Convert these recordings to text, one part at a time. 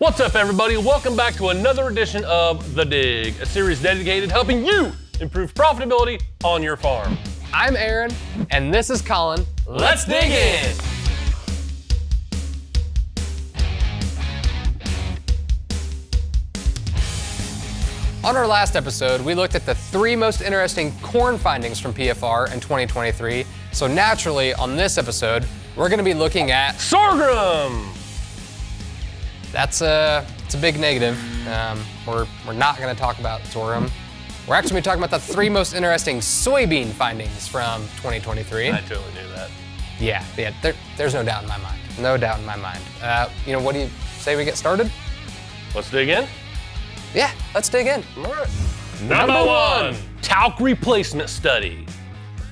What's up, everybody? Welcome back to another edition of The Dig, a series dedicated to helping you improve profitability on your farm. I'm Aaron, and this is Colin. Let's dig in! On our last episode, we looked at the 3 most interesting corn findings from PFR in 2023. So naturally, on this episode, we're going to be looking at sorghum. It's a big negative. We're not going to talk about sorghum. We're actually going to be talking about the 3 most interesting soybean findings from 2023. I totally knew that. Yeah. There's no doubt in my mind. No doubt in my mind. What do you say we get started? Let's dig in. Yeah, let's dig in. All right. Number 1, talc replacement study.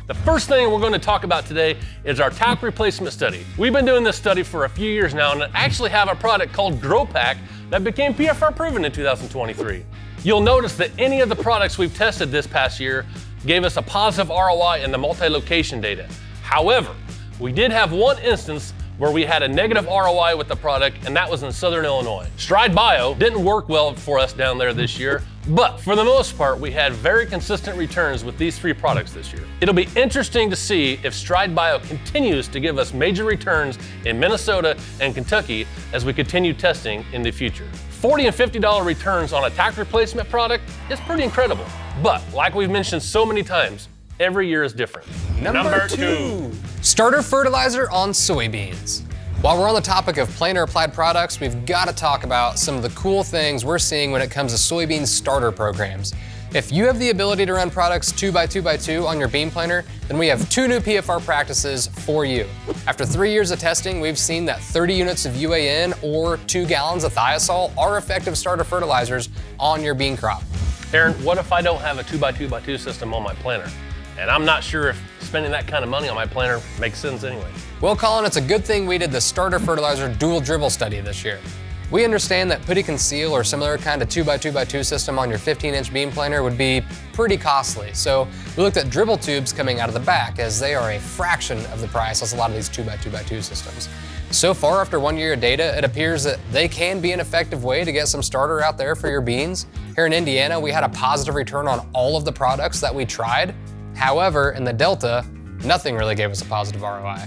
The first thing we're going to talk about today is our talc replacement study. We've been doing this study for a few years now and actually have a product called GrowPack that became PFR proven in 2023. You'll notice that any of the products we've tested this past year gave us a positive ROI in the multi-location data. However, we did have one instance where we had a negative ROI with the product, and that was in Southern Illinois. Stride Bio didn't work well for us down there this year, but for the most part, we had very consistent returns with these 3 products this year. It'll be interesting to see if Stride Bio continues to give us major returns in Minnesota and Kentucky as we continue testing in the future. $40 and $50 returns on a talc replacement product is pretty incredible. But like we've mentioned so many times, every year is different. Number 2. Starter fertilizer on soybeans. While we're on the topic of planter applied products, we've got to talk about some of the cool things we're seeing when it comes to soybean starter programs. If you have the ability to run products 2x2x2 on your bean planter, then we have 2 new PFR practices for you. After 3 years of testing, we've seen that 30 units of UAN or 2 gallons of thiazole are effective starter fertilizers on your bean crop. Aaron, what if I don't have a 2x2x2 system on my planter? And I'm not sure if spending that kind of money on my planter makes sense anyway. Well, Colin, it's a good thing we did the starter fertilizer dual dribble study this year. We understand that putting conceal or similar kind of 2x2x2 system on your 15-inch bean planter would be pretty costly. So we looked at dribble tubes coming out of the back, as they are a fraction of the price as a lot of these 2x2x2 systems. So far, after 1 year of data, it appears that they can be an effective way to get some starter out there for your beans. Here in Indiana, we had a positive return on all of the products that we tried. However, in the Delta, nothing really gave us a positive ROI.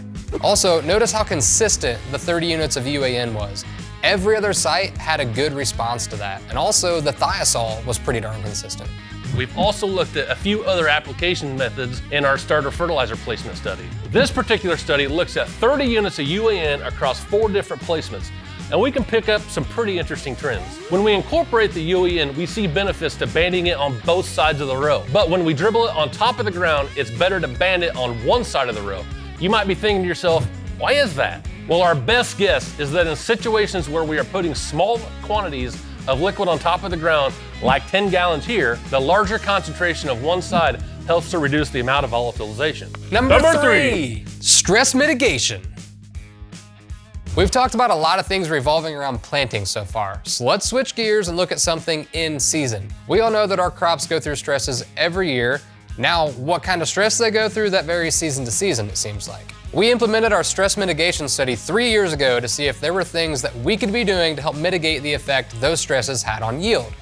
Also, notice how consistent the 30 units of UAN was. Every other site had a good response to that, and also the thiazole was pretty darn consistent. We've also looked at a few other application methods in our starter fertilizer placement study. This particular study looks at 30 units of UAN across 4 different placements, and we can pick up some pretty interesting trends. When we incorporate the UAN, we see benefits to banding it on both sides of the row. But when we dribble it on top of the ground, it's better to band it on one side of the row. You might be thinking to yourself, why is that? Well, our best guess is that in situations where we are putting small quantities of liquid on top of the ground, like 10 gallons here, the larger concentration of one side helps to reduce the amount of volatilization. Number 3, stress mitigation. We've talked about a lot of things revolving around planting so far, so let's switch gears and look at something in season. We all know that our crops go through stresses every year. Now, what kind of stress they go through, that varies season to season, it seems like. We implemented our stress mitigation study 3 years ago to see if there were things that we could be doing to help mitigate the effect those stresses had on yield.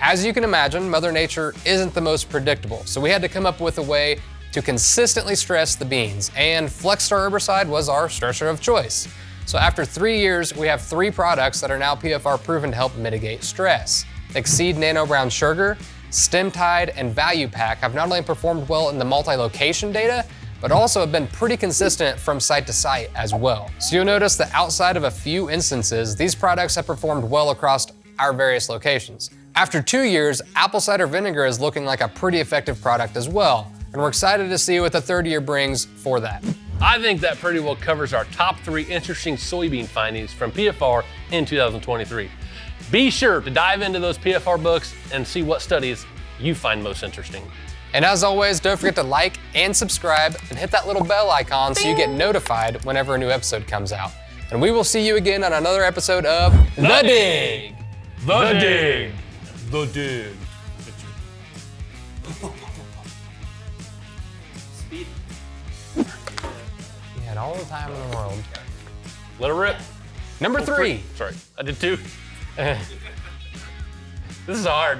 As you can imagine, Mother Nature isn't the most predictable, so we had to come up with a way to consistently stress the beans, and FlexStar herbicide was our stressor of choice. So after 3 years, we have 3 products that are now PFR proven to help mitigate stress. Exceed Nano Brown Sugar, Stem Tide, and Value Pack have not only performed well in the multi-location data, but also have been pretty consistent from site to site as well. So you'll notice that outside of a few instances, these products have performed well across our various locations. After 2 years, apple cider vinegar is looking like a pretty effective product as well, and we're excited to see what the 3rd year brings for that. I think that pretty well covers our top 3 interesting soybean findings from PFR in 2023. Be sure to dive into those PFR books and see what studies you find most interesting. And as always, don't forget to like and subscribe and hit that little bell icon so you get notified whenever a new episode comes out. And we will see you again on another episode of The Dig. The Dig. The Dig. Speed. You had all the time in the world. Let it rip. Number 3. Sorry, I did 2. This is hard.